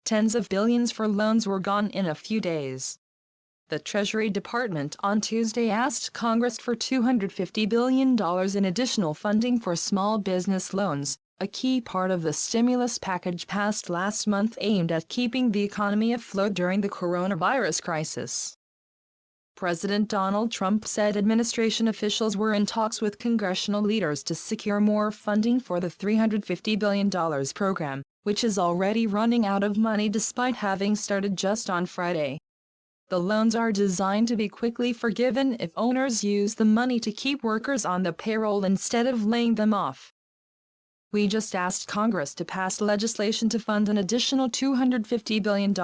Tens of billions for loans were gone in a few days. The Treasury Department on Tuesday asked Congress for $250 billion in additional funding for small business loans, a key part of the stimulus package passed last month aimed at keeping the economy afloat during the coronavirus crisis. President Donald Trump said administration officials were in talks with congressional leaders to secure more funding for the $350 billion program, which is already running out of money despite having started just on Friday. The loans are designed to be quickly forgiven if owners use the money to keep workers on the payroll instead of laying them off. We just asked Congress to pass legislation to fund an additional $250 billion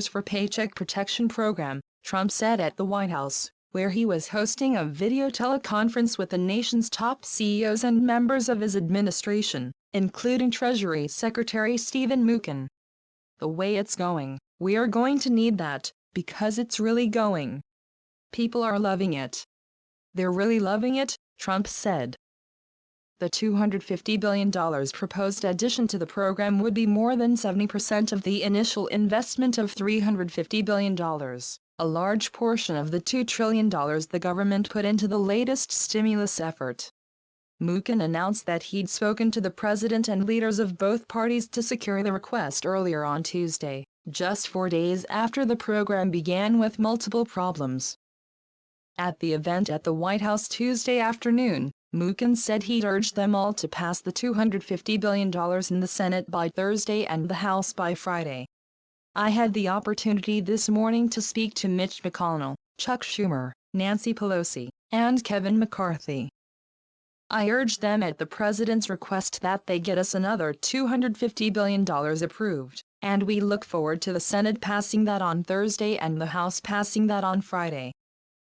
for Paycheck Protection Program, Trump said at the White House, where he was hosting a video teleconference with the nation's top CEOs and members of his administration, including Treasury Secretary Steven Mnuchin. The way it's going, we are going to need that, because it's really going. People are loving it. They're really loving it, Trump said. The $250 billion proposed addition to the program would be more than 70% of the initial investment of $350 billion, a large portion of the $2 trillion the government put into the latest stimulus effort. Mnuchin announced that he'd spoken to the president and leaders of both parties to secure the request earlier on Tuesday, just 4 days after the program began with multiple problems. At the event at the White House Tuesday afternoon, Mnuchin said he'd urged them all to pass the $250 billion in the Senate by Thursday and the House by Friday. I had the opportunity this morning to speak to Mitch McConnell, Chuck Schumer, Nancy Pelosi, and Kevin McCarthy. I urged them at the president's request that they get us another $250 billion approved, and we look forward to the Senate passing that on Thursday and the House passing that on Friday.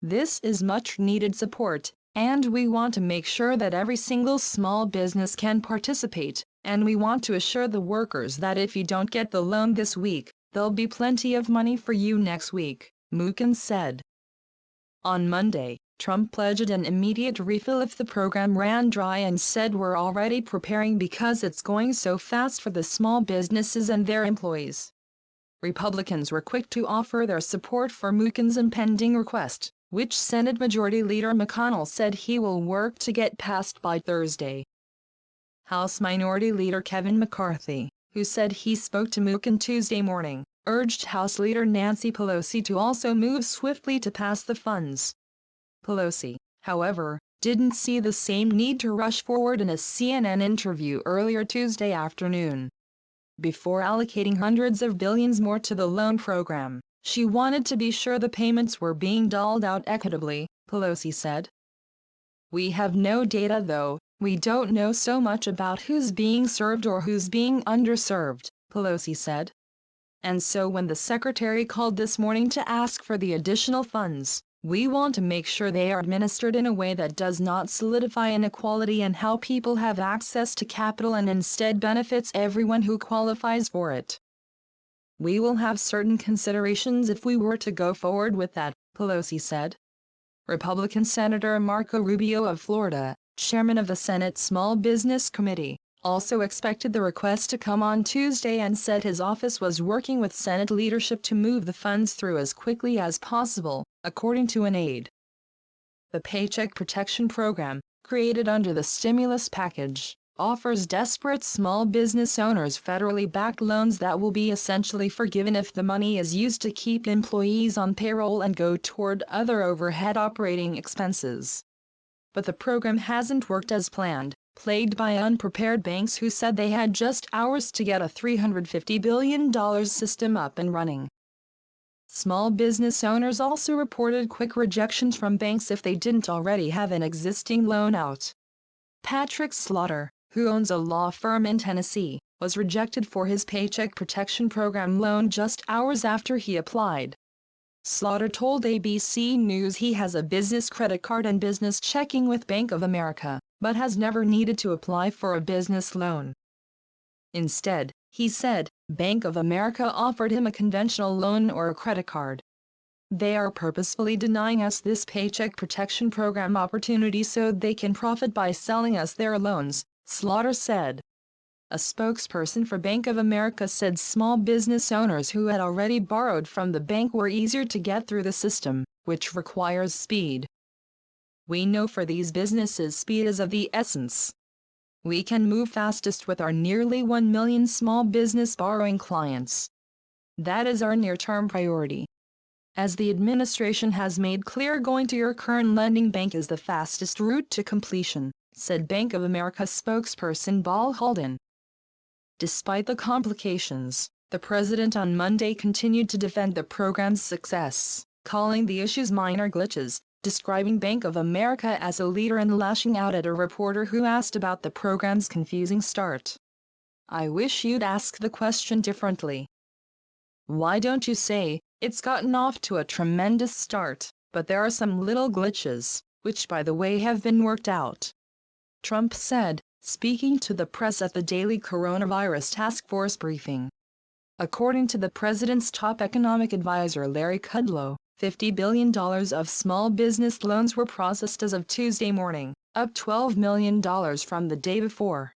This is much needed support, and we want to make sure that every single small business can participate, and we want to assure the workers that if you don't get the loan this week, there'll be plenty of money for you next week, Mnuchin said. On Monday, Trump pledged an immediate refill if the program ran dry and said we're already preparing because it's going so fast for the small businesses and their employees. Republicans were quick to offer their support for Mnuchin's impending request, which Senate Majority Leader McConnell said he will work to get passed by Thursday. House Minority Leader Kevin McCarthy, who said he spoke to Mnuchin Tuesday morning, urged House Leader Nancy Pelosi to also move swiftly to pass the funds. Pelosi, however, didn't see the same need to rush forward in a CNN interview earlier Tuesday afternoon. Before allocating hundreds of billions more to the loan program, she wanted to be sure the payments were being doled out equitably, Pelosi said. We have no data though, we don't know so much about who's being served or who's being underserved, Pelosi said. And so when the secretary called this morning to ask for the additional funds, we want to make sure they are administered in a way that does not solidify inequality and how people have access to capital and instead benefits everyone who qualifies for it. We will have certain considerations if we were to go forward with that, Pelosi said. Republican Senator Marco Rubio of Florida, chairman of the Senate Small Business Committee, also expected the request to come on Tuesday and said his office was working with Senate leadership to move the funds through as quickly as possible, according to an aide. The Paycheck Protection Program, created under the stimulus package, offers desperate small business owners federally backed loans that will be essentially forgiven if the money is used to keep employees on payroll and go toward other overhead operating expenses. But the program hasn't worked as planned, plagued by unprepared banks who said they had just hours to get a $350 billion system up and running. Small business owners also reported quick rejections from banks if they didn't already have an existing loan out. Patrick Slaughter, who owns a law firm in Tennessee, was rejected for his Paycheck Protection Program loan just hours after he applied. Slaughter told ABC News he has a business credit card and business checking with Bank of America, but has never needed to apply for a business loan. Instead, he said, Bank of America offered him a conventional loan or a credit card. They are purposefully denying us this Paycheck Protection Program opportunity so they can profit by selling us their loans, Slaughter said. A spokesperson for Bank of America said small business owners who had already borrowed from the bank were easier to get through the system, which requires speed. We know for these businesses speed is of the essence. We can move fastest with our nearly 1 million small business borrowing clients. That is our near-term priority. As the administration has made clear, going to your current lending bank is the fastest route to completion, said Bank of America spokesperson Paul Holden. Despite the complications, the president on Monday continued to defend the program's success, calling the issues minor glitches, describing Bank of America as a leader and lashing out at a reporter who asked about the program's confusing start. "I wish you'd ask the question differently. Why don't you say, it's gotten off to a tremendous start, but there are some little glitches, which by the way have been worked out," Trump said, speaking to the press at the daily coronavirus task force briefing. According to the president's top economic advisor Larry Kudlow, $50 billion of small business loans were processed as of Tuesday morning, up $12 million from the day before.